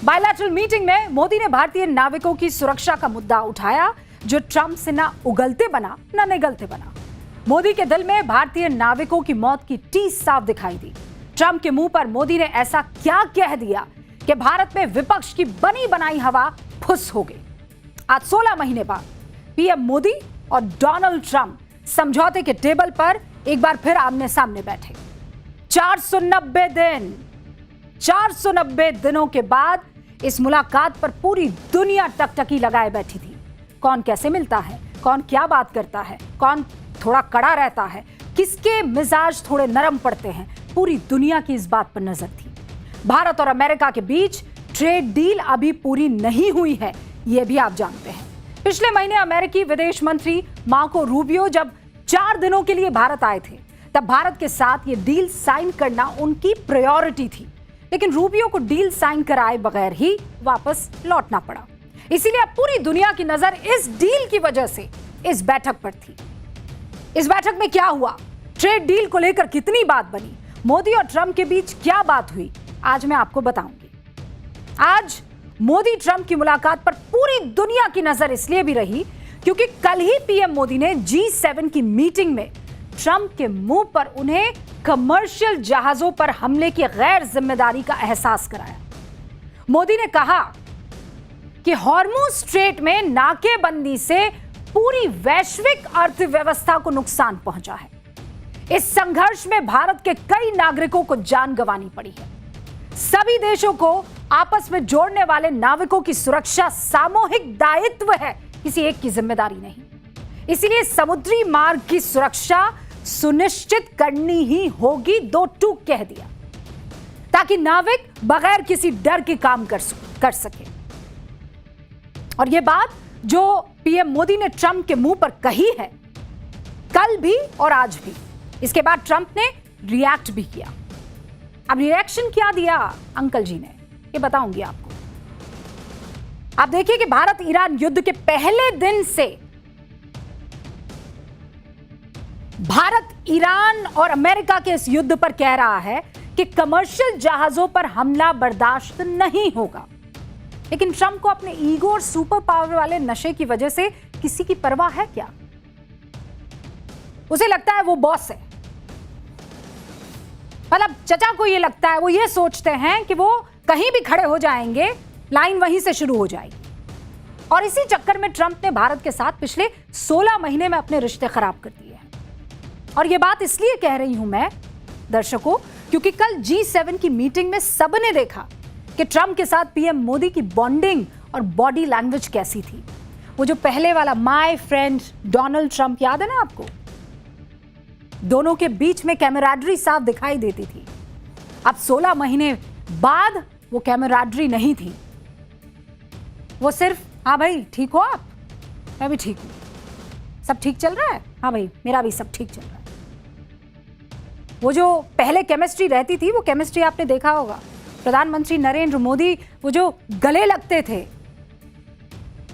Bilateral meeting में मोदी ने भारतीय नाविकों की सुरक्षा का मुद्दा उठाया, जो ट्रंप से ना उगलते बना ना निगलते बना। मोदी के दिल में भारतीय नाविकों की मौत की टीस साफ दिखाई दी। ट्रंप के मुंह पर मोदी ने ऐसा क्या कह दिया कि भारत में विपक्ष की बनी बनाई हवा फुस हो गई। आज 16 महीने बाद पीएम मोदी और डोनाल्ड ट्रंप समझौते के टेबल पर एक बार फिर आमने सामने बैठे। 490 दिनों के बाद इस मुलाकात पर पूरी दुनिया टकटकी लगाए बैठी थी। कौन कैसे मिलता है, कौन क्या बात करता है, कौन थोड़ा कड़ा रहता है, किसके मिजाज थोड़े नरम पड़ते हैं, पूरी दुनिया की इस बात पर नजर थी। भारत और अमेरिका के बीच ट्रेड डील अभी पूरी नहीं हुई है, यह भी आप जानते हैं। पिछले महीने अमेरिकी विदेश मंत्री मार्को रूबियो जब 4 दिनों के लिए भारत आए थे, तब भारत के साथ यह डील साइन करना उनकी प्रायोरिटी थी। लेकिन रूबियो को डील साइन कराए बगैर ही वापस लौटना पड़ा। इसीलिए अब पूरी दुनिया की नजर इस डील की वजह से इस बैठक पर थी। इस बैठक में क्या हुआ, ट्रेड डील को लेकर कितनी बात बनी, मोदी और ट्रंप के बीच क्या बात हुई, आज मैं आपको बताऊंगी। आज मोदी ट्रंप की मुलाकात पर पूरी दुनिया की नजर इसलिए भी रही क्योंकि कल ही पीएम मोदी ने G7 की मीटिंग में ट्रंप के मुंह पर उन्हें कमर्शियल जहाजों पर हमले की गैर जिम्मेदारी का एहसास कराया। मोदी ने कहा कि हॉर्मुज स्ट्रेट में नाकेबंदी से पूरी वैश्विक अर्थव्यवस्था को नुकसान पहुंचा है। इस संघर्ष में भारत के कई नागरिकों को जान गंवानी पड़ी है। सभी देशों को आपस में जोड़ने वाले नाविकों की सुरक्षा सामूहिक दायित्व है, किसी एक की जिम्मेदारी नहीं। इसलिए समुद्री मार्ग की सुरक्षा सुनिश्चित करनी ही होगी, 2 टूक कह दिया, ताकि नाविक बगैर किसी डर के काम कर सके। और यह बात जो पीएम मोदी ने ट्रंप के मुंह पर कही है, कल भी और आज भी, इसके बाद ट्रंप ने रिएक्ट भी किया। अब रिएक्शन क्या दिया अंकल जी ने, ये बताऊंगी आपको। आप देखिए कि भारत ईरान युद्ध के पहले दिन से भारत ईरान और अमेरिका के इस युद्ध पर कह रहा है कि कमर्शियल जहाजों पर हमला बर्दाश्त नहीं होगा। लेकिन ट्रंप को अपने ईगो और सुपर पावर वाले नशे की वजह से किसी की परवाह है क्या? उसे लगता है वो बॉस है। मतलब चचा को ये लगता है, वो ये सोचते हैं कि वो कहीं भी खड़े हो जाएंगे, लाइन वहीं से शुरू हो जाएगी। और इसी चक्कर में ट्रंप ने भारत के साथ पिछले 16 महीने में अपने रिश्ते खराब कर दिए हैं। और ये बात इसलिए कह रही हूं मैं दर्शकों, क्योंकि कल G7 की मीटिंग में सबने देखा कि ट्रंप के साथ पीएम मोदी की बॉन्डिंग और बॉडी लैंग्वेज कैसी थी। वो जो पहले वाला माय फ्रेंड डोनाल्ड ट्रंप, याद है ना आपको? दोनों के बीच में कैमराडरी साफ दिखाई देती थी। अब 16 महीने बाद वो कैमराडरी नहीं थी, वो सिर्फ हाँ भाई ठीक हो आप, मैं भी ठीक हूं, सब ठीक चल रहा है, हाँ भाई मेरा भी सब ठीक चल रहा है। वो जो पहले केमिस्ट्री रहती थी, वो केमिस्ट्री आपने देखा होगा। प्रधानमंत्री नरेंद्र मोदी वो जो गले लगते थे,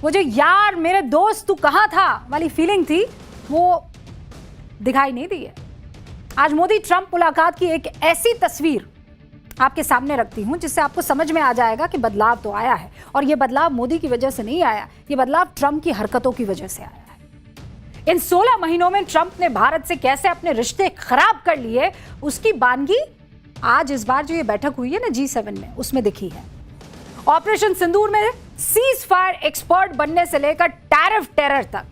वो जो यार मेरे दोस्त तू कहां था वाली फीलिंग थी, वो दिखाई नहीं दी है। आज मोदी ट्रंप मुलाकात की एक ऐसी तस्वीर आपके सामने रखती हूं जिससे आपको समझ में आ जाएगा कि बदलाव तो आया है। और यह बदलाव मोदी की वजह से नहीं आया, यह बदलाव ट्रंप की हरकतों की वजह से आया है। इन 16 महीनों में ट्रंप ने भारत से कैसे अपने रिश्ते खराब कर लिए, उसकी बानगी आज इस बार जो ये बैठक हुई है ना G7 में, उसमें दिखी है। ऑपरेशन सिंदूर में सीज फायर एक्सपर्ट बनने से लेकर टैरिफ टेरर तक,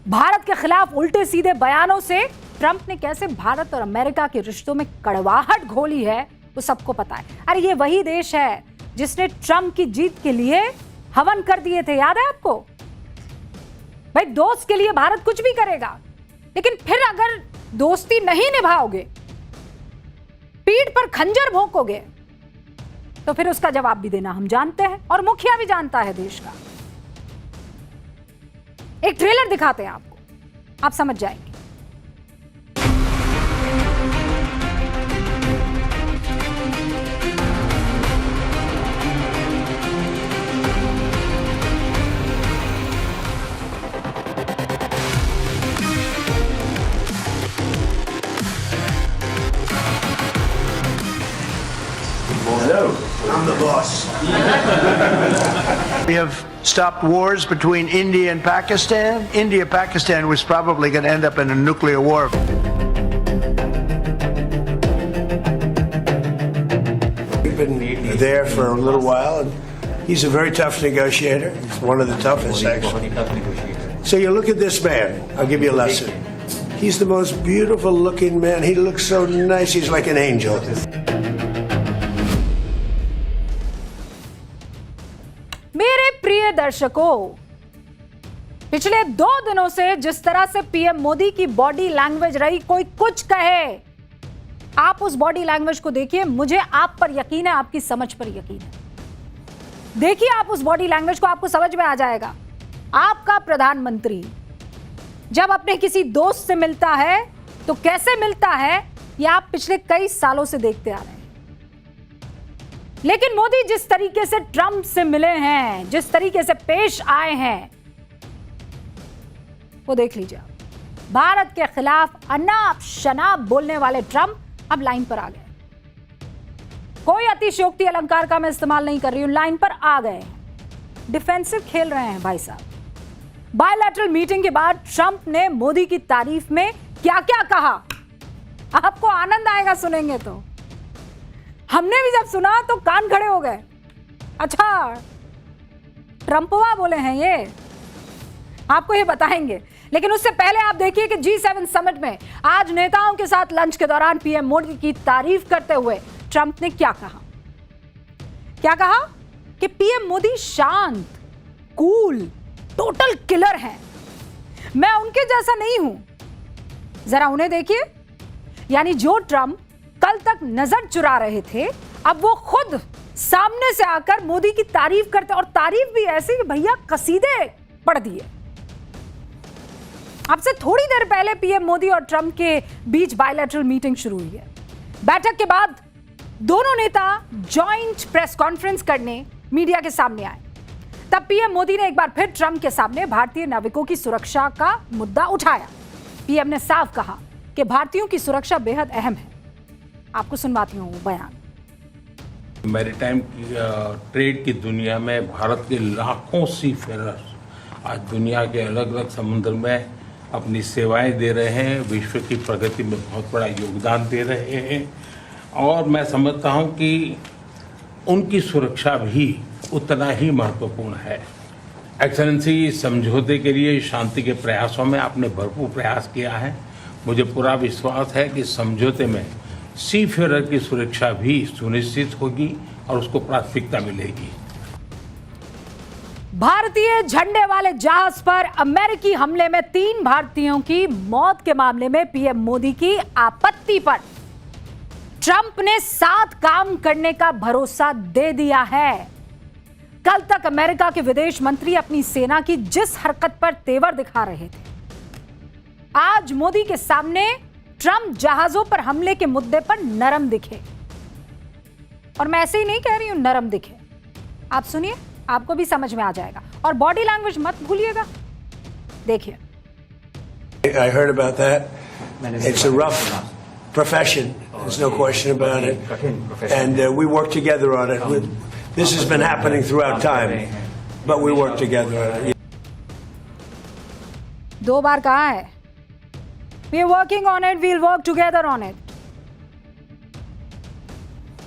भारत के खिलाफ उल्टे सीधे बयानों से ट्रंप ने कैसे भारत और अमेरिका के रिश्तों में कड़वाहट घोली है, वो सबको पता है। अरे ये वही देश है जिसने ट्रंप की जीत के लिए हवन कर दिए थे, याद है आपको? भाई दोस्त के लिए भारत कुछ भी करेगा, लेकिन फिर अगर दोस्ती नहीं निभाओगे, पीठ पर खंजर भोंकोगे, तो फिर उसका जवाब भी देना हम जानते हैं और मुखिया भी जानता है देश का। एक ट्रेलर दिखाते हैं आपको, आप समझ जाएंगे। Hello, I'm the boss. We have stopped wars between India and Pakistan. India-Pakistan was probably going to end up in a nuclear war. We've been there for a little while, and he's a very tough negotiator. He's one of the toughest, actually. So you look at this man. I'll give you a lesson. He's the most beautiful-looking man. He looks so nice. He's like an angel. मेरे प्रिय दर्शकों, पिछले 2 दिनों से जिस तरह से PM Modi की बॉडी लैंग्वेज रही, कोई कुछ कहे, आप उस बॉडी लैंग्वेज को देखिए। मुझे आप पर यकीन है, आपकी समझ पर यकीन है। देखिए आप उस बॉडी लैंग्वेज को, आपको समझ में आ जाएगा। आपका प्रधानमंत्री जब अपने किसी दोस्त से मिलता है तो कैसे मिलता है, ये आप पिछले कई सालों से देखते आ रहे हैं। लेकिन मोदी जिस तरीके से ट्रंप से मिले हैं, जिस तरीके से पेश आए हैं, वो देख लीजिए आप। भारत के खिलाफ अनाप शनाप बोलने वाले ट्रंप अब लाइन पर आ गए। कोई अतिशयोक्ति अलंकार का मैं इस्तेमाल नहीं कर रही हूं, लाइन पर आ गए। डिफेंसिव खेल रहे हैं भाई साहब। बायलैटरल मीटिंग के बाद ट्रंप ने मोदी की तारीफ में क्या क्या कहा, आपको आनंद आएगा सुनेंगे तो। हमने भी जब सुना तो कान खड़े हो गए। अच्छा, ट्रंपवा बोले हैं ये, आपको ये बताएंगे। लेकिन उससे पहले आप देखिए कि G7 समिट में आज नेताओं के साथ लंच के दौरान पीएम मोदी की तारीफ करते हुए ट्रंप ने क्या कहा। क्या कहा कि पीएम मोदी शांत, कूल, टोटल किलर हैं। मैं उनके जैसा नहीं हूं। जरा उन्हें देखिए। यानी जो ट्रंप कल तक नजर चुरा रहे थे, अब वो खुद सामने से आकर मोदी की तारीफ करते, और तारीफ भी ऐसी कि भैया कसीदे पढ़ दिए। अब से थोड़ी देर पहले पीएम मोदी और ट्रंप के बीच बायलैटरल मीटिंग शुरू हुई है। बैठक के बाद दोनों नेता जॉइंट प्रेस कॉन्फ्रेंस करने मीडिया के सामने आए। तब पीएम मोदी ने एक बार फिर ट्रंप के सामने भारतीय नाविकों की सुरक्षा का मुद्दा उठाया। पीएम ने साफ कहा कि भारतीयों की सुरक्षा बेहद अहम है। आपको सुनवाती हूं वो बयान। मैरीटाइम ट्रेड की दुनिया में भारत के लाखों सी फेरर्स आज दुनिया के अलग अलग समुद्र में अपनी सेवाएं दे रहे हैं, विश्व की प्रगति में बहुत बड़ा योगदान दे रहे हैं। और मैं समझता हूं कि उनकी सुरक्षा भी उतना ही महत्वपूर्ण है। एक्सेलेंसी, समझौते के लिए शांति के प्रयासों में आपने भरपूर प्रयास किया है। मुझे पूरा विश्वास है कि समझौते में सी फेरर की सुरक्षा भी सुनिश्चित होगी और उसको प्राथमिकता मिलेगी। भारतीय झंडे वाले जहाज पर अमेरिकी हमले में 3 भारतीयों की मौत के मामले में पीएम मोदी की आपत्ति पर ट्रंप ने साथ काम करने का भरोसा दे दिया है। कल तक अमेरिका के विदेश मंत्री अपनी सेना की जिस हरकत पर तेवर दिखा रहे थे, आज मोदी के सामने ट्रंप जहाजों पर हमले के मुद्दे पर नरम दिखे। और मैं ऐसे ही नहीं कह रही हूं नरम दिखे, आप सुनिए, आपको भी समझ में आ जाएगा। और बॉडी लैंग्वेज मत भूलिएगा, देखिए। I heard about that. It's a rough profession. There's no question about it. And we work together on it. This has been happening throughout time, but we work together on it. 2 बार कहा है, we are working on it, we'll work together on it.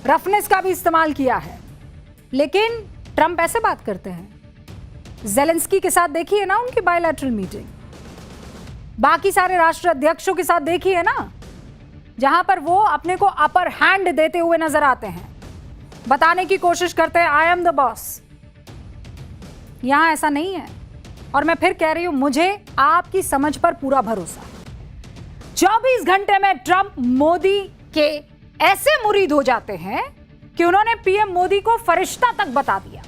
Roughness का भी इस्तेमाल किया है। लेकिन Trump ऐसे बात करते हैं। ज़ेलेंस्की के साथ देखिए ना उनकी बायलैटरल मीटिंग, बाकी सारे राष्ट्र अध्यक्षों के साथ देखिए ना, जहां पर वो अपने को अपर हैंड देते हुए नजर आते हैं, बताने की कोशिश करते हैं आई एम द बॉस। यहां ऐसा नहीं है। और मैं फिर कह रही हूं, मुझे आपकी समझ पर पूरा भरोसा है। 24 घंटे में ट्रंप मोदी के ऐसे मुरीद हो जाते हैं कि उन्होंने पीएम मोदी को फरिश्ता तक बता दिया।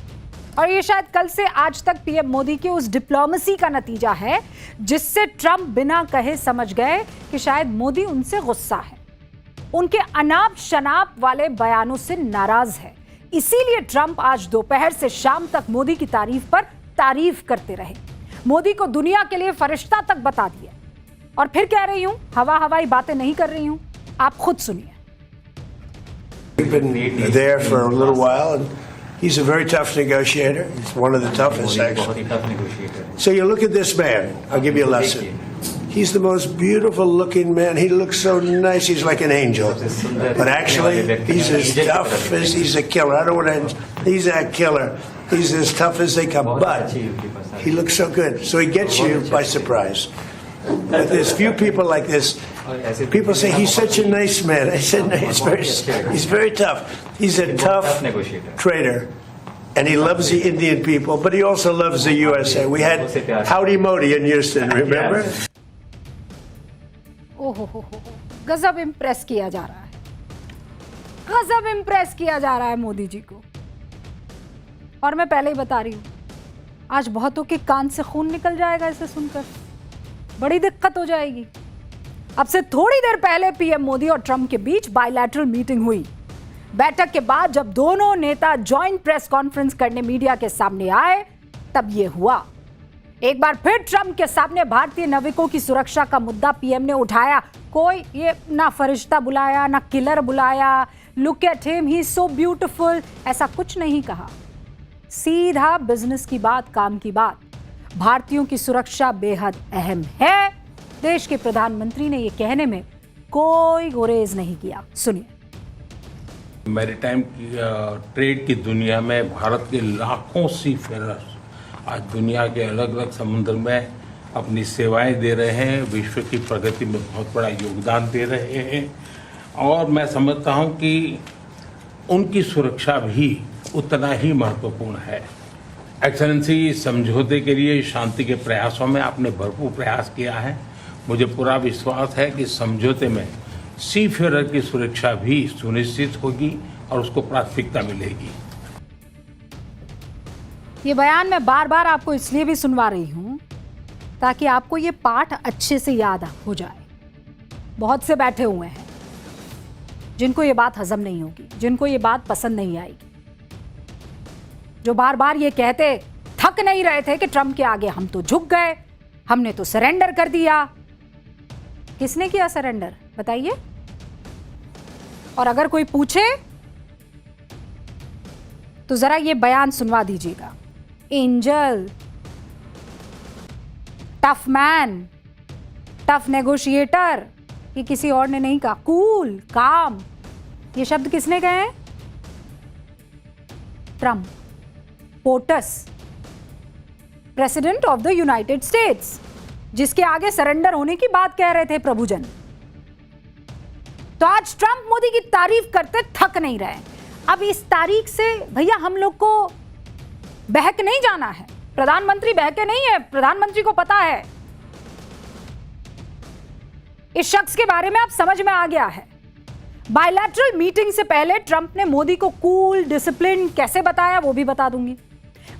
और ये शायद कल से आज तक पीएम मोदी की उस डिप्लोमेसी का नतीजा है, जिससे ट्रंप बिना कहे समझ गए कि शायद मोदी उनसे गुस्सा है, उनके अनाप शनाप वाले बयानों से नाराज है। इसीलिए ट्रंप आज दोपहर से शाम तक मोदी की तारीफ पर तारीफ करते रहे, मोदी को दुनिया के लिए फरिश्ता तक बता दिया। और फिर कह रही हूं, हवाई बातें नहीं कर रही हूं, आप खुद सुनिए। We've been there for a little while, and He's a very tough negotiator. He's one of the toughest, actually. So you look at this man. I'll give you a lesson. He's the most beautiful looking man. He looks so nice. He's like an angel. But actually, he's as tough as he's a killer. I don't want to, he's a killer. He's as tough as they come. But he looks so good. So he gets you by surprise. But there's few people like this. People say he's such a nice man. I said no, he's very tough. He's a tough trader, and he loves the Indian people, but he also loves the USA. We had Howdy Modi in Houston, remember? ओहो गजब impress किया जा रहा है, गजब impress किया जा रहा है मोदी जी को। और मैं पहले ही बता रही हूँ, आज बहुतों के कान से खून निकल जाएगा इसे सुनकर, बड़ी दिक्कत हो जाएगी। अब से थोड़ी देर पहले पीएम मोदी और ट्रंप के बीच बायलैटरल मीटिंग हुई। बैठक के बाद जब दोनों नेता जॉइंट प्रेस कॉन्फ्रेंस करने मीडिया के सामने आए, तब यह हुआ। एक बार फिर ट्रंप के सामने भारतीय नाविकों की सुरक्षा का मुद्दा पीएम ने उठाया। कोई ये ना फरिश्ता बुलाया, ना किलर बुलाया, look at him, he is so beautiful, ऐसा कुछ नहीं कहा। सीधा बिजनेस की बात, काम की बात। भारतीयों की सुरक्षा बेहद अहम है। देश के प्रधानमंत्री ने यह कहने में कोई गुरेज नहीं किया। सुनिए। मैरीटाइम ट्रेड की दुनिया में भारत के लाखों सीफेरर्स आज दुनिया के अलग अलग समुद्र में अपनी सेवाएं दे रहे हैं, विश्व की प्रगति में बहुत बड़ा योगदान दे रहे हैं। और मैं समझता हूं कि उनकी सुरक्षा भी उतना ही महत्वपूर्ण है। एक्सेलेंसी, समझौते के लिए शांति के प्रयासों में आपने भरपूर प्रयास किया है। मुझे पूरा विश्वास है कि समझौते में सीफेरर की सुरक्षा भी सुनिश्चित होगी और उसको प्राथमिकता मिलेगी। ये बयान मैं बार बार आपको इसलिए भी सुनवा रही हूं ताकि आपको ये पाठ अच्छे से याद हो जाए। बहुत से बैठे हुए हैं जिनको ये बात हजम नहीं होगी, जिनको ये बात पसंद नहीं आएगी, जो बार बार ये कहते थक नहीं रहे थे कि ट्रंप के आगे हम तो झुक गए, हमने तो सरेंडर कर दिया। किसने किया सरेंडर, बताइए? और अगर कोई पूछे तो जरा ये बयान सुनवा दीजिएगा। Angel, tough man, tough negotiator, ये किसी और ने नहीं कहा। कूल, काम, ये शब्द किसने कहे हैं? Trump. POTUS, president of the United states, जिसके आगे सरेंडर होने की बात कह रहे थे प्रभुजन। तो आज ट्रंप मोदी की तारीफ करते थक नहीं रहे। अब इस तारीख से भैया हम लोग को बहक नहीं जाना है। प्रधानमंत्री बहके नहीं है, प्रधानमंत्री को पता है, इस शख्स के बारे में आप समझ में आ गया है। बायलैटरल मीटिंग से पहले ट्रंप ने मोदी को कूल, डिसिप्लिन कैसे बताया वो भी बता दूंगी।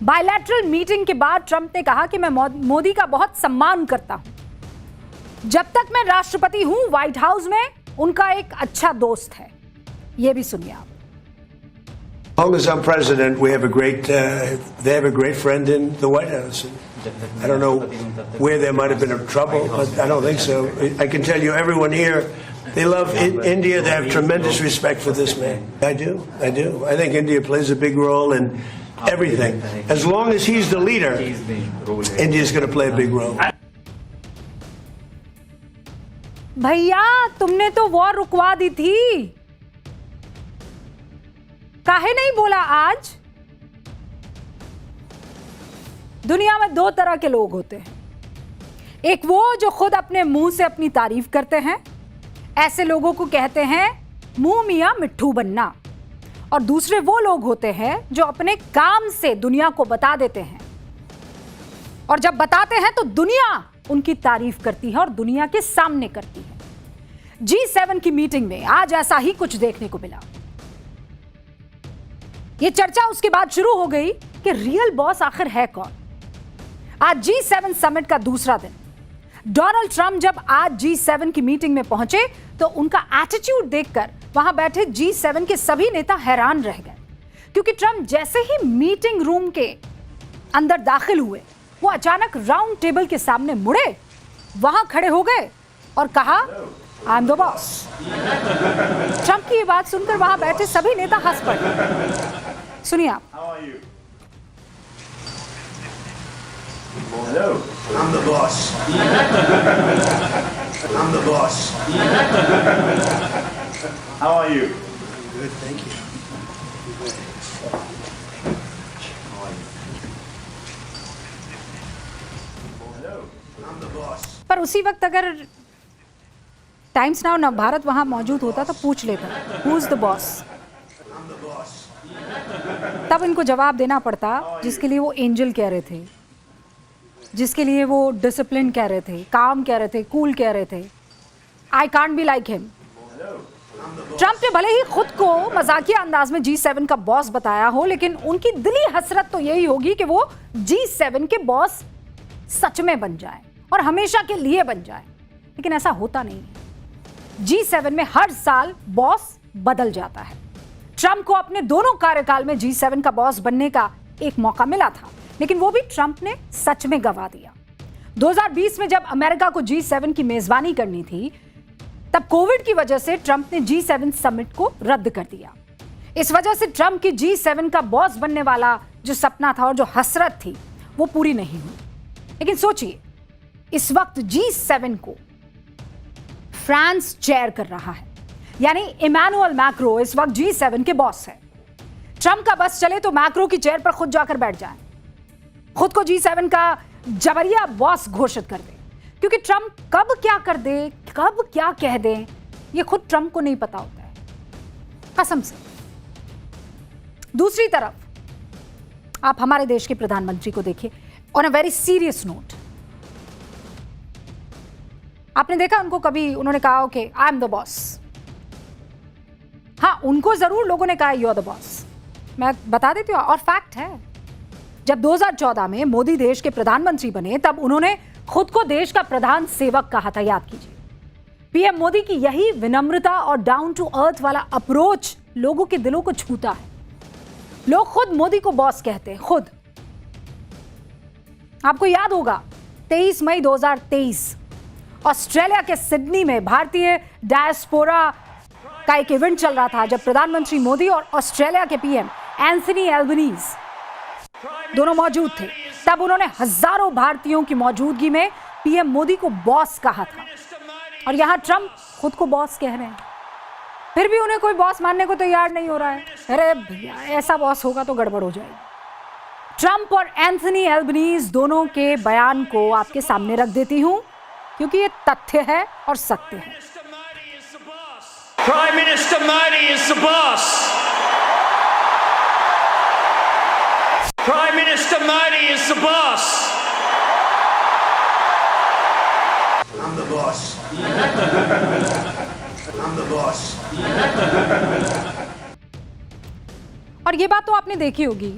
बायलैटरल मीटिंग के बाद ट्रंप ने कहा कि मैं मोदी का बहुत सम्मान करता हूं, जब तक मैं राष्ट्रपति हूं व्हाइट हाउस में उनका एक अच्छा दोस्त है। ये भी सुनिए आप। As long as I'm president, we have a great, they have a great friend in the White House. I don't know where there might have been trouble, but I don't think so. I can tell you, everyone here, they love India. They have tremendous respect for this man. I do. I think India plays a big role in everything. As long as he's the leader, India's going to play a big role. भैया तुमने तो war रुकवा दी थी, काहे नहीं बोला आज? दुनिया में दो तरह के लोग होते हैं, एक वो जो खुद अपने मुंह से अपनी तारीफ करते हैं, ऐसे लोगों को कहते हैं मुंह मियां मिट्ठू बनना, और दूसरे वो लोग होते हैं जो अपने काम से दुनिया को बता देते हैं, और जब बताते हैं तो दुनिया उनकी तारीफ करती है और दुनिया के सामने करती है। G7 की मीटिंग में आज ऐसा ही कुछ देखने को मिला। यह चर्चा उसके बाद शुरू हो गई कि रियल बॉस आखिर है कौन। आज G7 समिट का दूसरा दिन, डोनाल्ड ट्रंप जब आज G7 की मीटिंग में पहुंचे तो उनका एटीट्यूड देखकर वहां बैठे G7 के सभी नेता हैरान रह गए, क्योंकि ट्रंप जैसे ही मीटिंग रूम के अंदर दाखिल हुए वो अचानक राउंड टेबल के सामने मुड़े, वहां खड़े हो गए और कहा I am the boss. Trump की ये बात सुनकर वहां बैठे सभी नेता हंस पड़े। सुनिए आप। How are you? Hello. I'm the boss. I'm the boss. How are you? Good, thank you. Hello. I'm the boss. पर उसी वक्त अगर टाइम्स नाउ नवभारत वहां मौजूद होता तो पूछ लेता who is the boss. I'm the boss. तब इनको जवाब देना पड़ता जिसके लिए वो एंजल कह रहे थे, जिसके लिए वो डिसिप्लिन कह रहे थे, काम कह रहे थे, कूल कह रहे थे। I can't be like him. Trump ने भले ही खुद को मजाकिया अंदाज में G7 का बॉस बताया हो, लेकिन उनकी दिली हसरत तो यही होगी कि वो G7 के बॉस सच में बन जाए और हमेशा के लिए बन जाए। लेकिन ऐसा होता नहीं है। G7 में हर साल बॉस बदल जाता है। ट्रंप को अपने दोनों कार्यकाल में G7 का बॉस बनने का एक मौका मिला था, लेकिन वो भी ट्रंप ने सच में गंवा दिया। 2020 में जब अमेरिका को G7 की मेजबानी करनी थी, तब कोविड की वजह से ट्रंप ने G7 समिट को रद्द कर दिया। इस वजह से ट्रंप की G7 का बॉस बनने वाला जो सपना था और जो हसरत थी वो पूरी नहीं हुई। लेकिन सोचिए, इस वक्त G7 को फ्रांस चेयर कर रहा है, यानी इमैनुअल मैक्रो इस वक्त G7 के बॉस है। ट्रंप का बस चले तो मैक्रो की चेयर पर खुद जाकर बैठ जाए, खुद को G7 का जबरिया बॉस घोषित कर दे। क्योंकि ट्रंप कब क्या कर दे, कब क्या कह दे, ये खुद ट्रंप को नहीं पता होता है, कसम से। दूसरी तरफ आप हमारे देश के प्रधानमंत्री को देखिए, on a very serious note. आपने देखा उनको कभी उन्होंने कहा okay I am the boss? हाँ, उनको जरूर लोगों ने कहा यू आर द बॉस। मैं बता देती हूँ, और फैक्ट है, जब 2014 में मोदी देश के प्रधानमंत्री बने तब उन्होंने खुद को देश का प्रधान सेवक कहा था, याद कीजिए। पीएम मोदी की यही विनम्रता और डाउन टू अर्थ वाला अप्रोच लोगों के दिलों को छूता है। लोग खुद मोदी को बॉस कहते हैं, खुद। आपको याद होगा 23 मई 2023 ऑस्ट्रेलिया के सिडनी में भारतीय डायस्पोरा का एक इवेंट चल रहा था, जब प्रधानमंत्री मोदी और ऑस्ट्रेलिया के पीएम एंथनी एल्बनीज दोनों मौजूद थे। तब उन्होंने हजारों भारतीयों की मौजूदगी में पीएम मोदी को बॉस कहा था, और यहां ट्रंप खुद को बॉस कह रहे हैं। फिर भी उन्हें कोई बॉस मानने को तैयार नहीं हो रहा है। अरे भैया, ऐसा बॉस होगा तो गड़बड़ हो जाएगी। ट्रंप और एंथनी एल्बनीज दोनों के बयान को आपके सामने रख देती हूं, क्योंकि ये तथ्य है और सत्य है। Prime Minister Modi is the boss. Prime Minister Modi is the boss. I'm the boss. I'm the boss. और ये बात तो आपने देखी होगी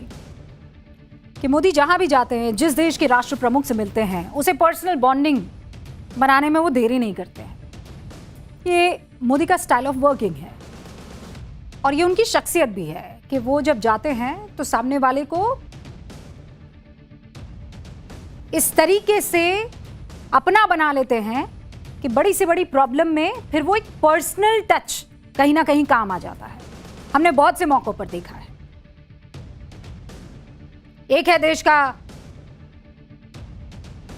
कि मोदी जहां भी जाते हैं, जिस देश के राष्ट्र प्रमुख से मिलते हैं, उसे पर्सनल बॉन्डिंग बनाने में वो देरी नहीं करते हैं। ये मोदी का स्टाइल ऑफ वर्किंग है, और ये उनकी शख्सियत भी है कि वो जब जाते हैं तो सामने वाले को इस तरीके से अपना बना लेते हैं कि बड़ी से बड़ी प्रॉब्लम में फिर वो एक पर्सनल टच कहीं ना कहीं काम आ जाता है। हमने बहुत से मौकों पर देखा है। एक है देश का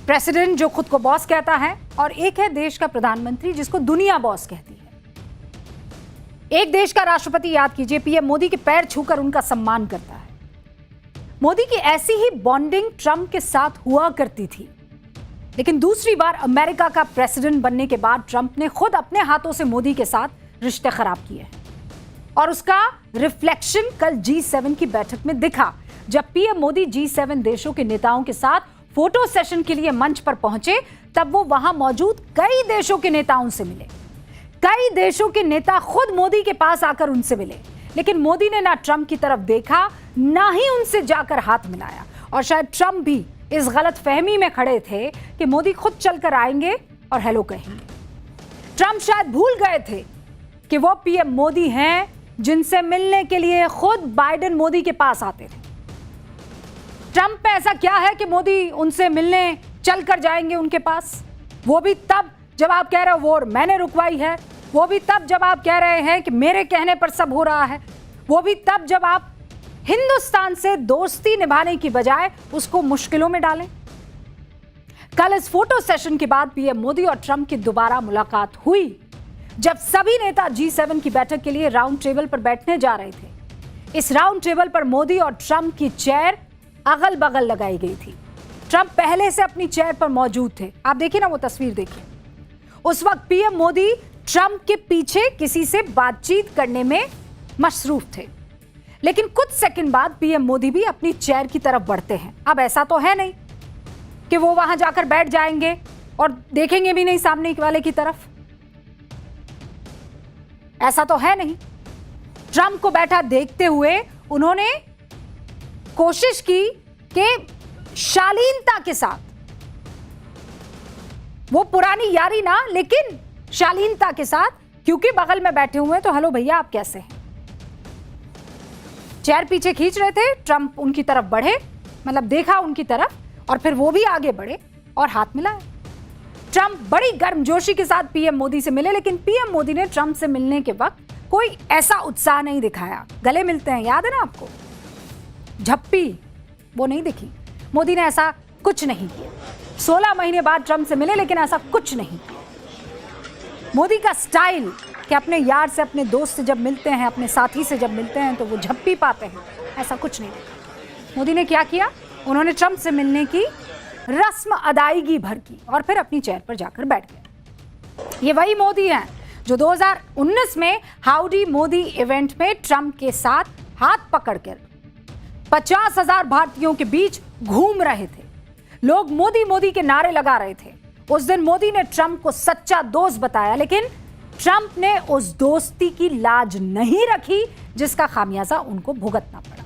प्रेसिडेंट जो खुद को बॉस कहता है, और एक है देश का प्रधानमंत्री जिसको दुनिया बॉस कहती है। एक देश का राष्ट्रपति, याद कीजिए, पीएम मोदी के पैर छूकर उनका सम्मान करता है। मोदी की ऐसी ही बॉन्डिंग ट्रंप के साथ हुआ करती थी, लेकिन दूसरी बार अमेरिका का प्रेसिडेंट बनने के बाद ट्रंप ने खुद अपने हाथों से मोदी के साथ रिश्ते खराब किए हैं, और उसका रिफ्लेक्शन कल G7 की बैठक में दिखा, जब पीएम मोदी G7 देशों के नेताओं के साथ फोटो सेशन के लिए मंच पर पहुंचे। तब वो वहां मौजूद कई देशों के नेताओं से मिले। कई देशों के नेता खुद मोदी के पास आकर उनसे मिले, लेकिन मोदी ने ना ट्रंप की तरफ देखा, ना ही उनसे जाकर हाथ मिलाया। और शायद ट्रंप भी इस गलत फहमी में खड़े थे कि मोदी खुद चलकर आएंगे और हेलो कहेंगे। ट्रंप शायद भूल गए थे कि वो पीएम मोदी हैं जिनसे मिलने के लिए खुद बाइडेन मोदी के पास आते थे। ट्रंप पे ऐसा क्या है कि मोदी उनसे मिलने चलकर जाएंगे उनके पास? वो भी तब जब आप कह रहे हो वॉर मैंने रुकवाई है, वो भी तब जब आप कह रहे हैं कि मेरे कहने पर सब हो रहा है, वो भी तब जब आप हिंदुस्तान से दोस्ती निभाने की बजाय उसको मुश्किलों में डालें? कल इस फोटो सेशन के बाद पीएम मोदी और ट्रंप की दोबारा मुलाकात हुई, जब सभी नेता G7 की बैठक के लिए राउंड टेबल पर बैठने जा रहे थे। इस राउंड टेबल पर मोदी और ट्रंप की चेयर अगल बगल लगाई गई थी। ट्रंप पहले से अपनी चेयर पर मौजूद थे। आप देखिए ना, वो तस्वीर देखिए। उस वक्त पीएम मोदी ट्रंप के पीछे किसी से बातचीत करने में मसरूफ थे, लेकिन कुछ सेकंड बाद पीएम मोदी भी अपनी चेयर की तरफ बढ़ते हैं। अब ऐसा तो है नहीं कि वो वहां जाकर बैठ जाएंगे और देखेंगे भी नहीं सामने वाले की तरफ, ऐसा तो है नहीं। ट्रंप को बैठा देखते हुए उन्होंने कोशिश की कि शालीनता के साथ, वो पुरानी यारी ना, लेकिन शालीनता के साथ, क्योंकि बगल में बैठे हुए हैं, तो हेलो भैया आप कैसे हैं, चेयर पीछे खींच रहे थे। ट्रंप उनकी तरफ बढ़े, मतलब देखा उनकी तरफ, और फिर वो भी आगे बढ़े और हाथ मिलाया। ट्रंप बड़ी गर्मजोशी के साथ पीएम मोदी से मिले, लेकिन पीएम मोदी ने ट्रंप से मिलने के वक्त कोई ऐसा उत्साह नहीं दिखाया। गले मिलते हैं, याद है ना आपको, झप्पी वो नहीं दिखी। मोदी ने ऐसा कुछ नहीं किया। 16 महीने बाद ट्रंप से मिले, लेकिन ऐसा कुछ नहीं किया। मोदी का स्टाइल कि अपने यार से, अपने दोस्त से जब मिलते हैं, अपने साथी से जब मिलते हैं तो वो झप्पी पाते हैं, ऐसा कुछ नहीं देखा। मोदी ने क्या किया, उन्होंने ट्रंप से मिलने की रस्म अदायगी भर की और फिर अपनी चेयर पर जाकर बैठ गए। ये वही मोदी हैं जो 2019 में हाउडी मोदी इवेंट में ट्रंप के साथ हाथ पकड़कर 50,000 भारतीयों के बीच घूम रहे थे। लोग मोदी मोदी के नारे लगा रहे थे। उस दिन मोदी ने ट्रंप को सच्चा दोस्त बताया, लेकिन ट्रंप ने उस दोस्ती की लाज नहीं रखी जिसका खामियाजा उनको भुगतना पड़ा।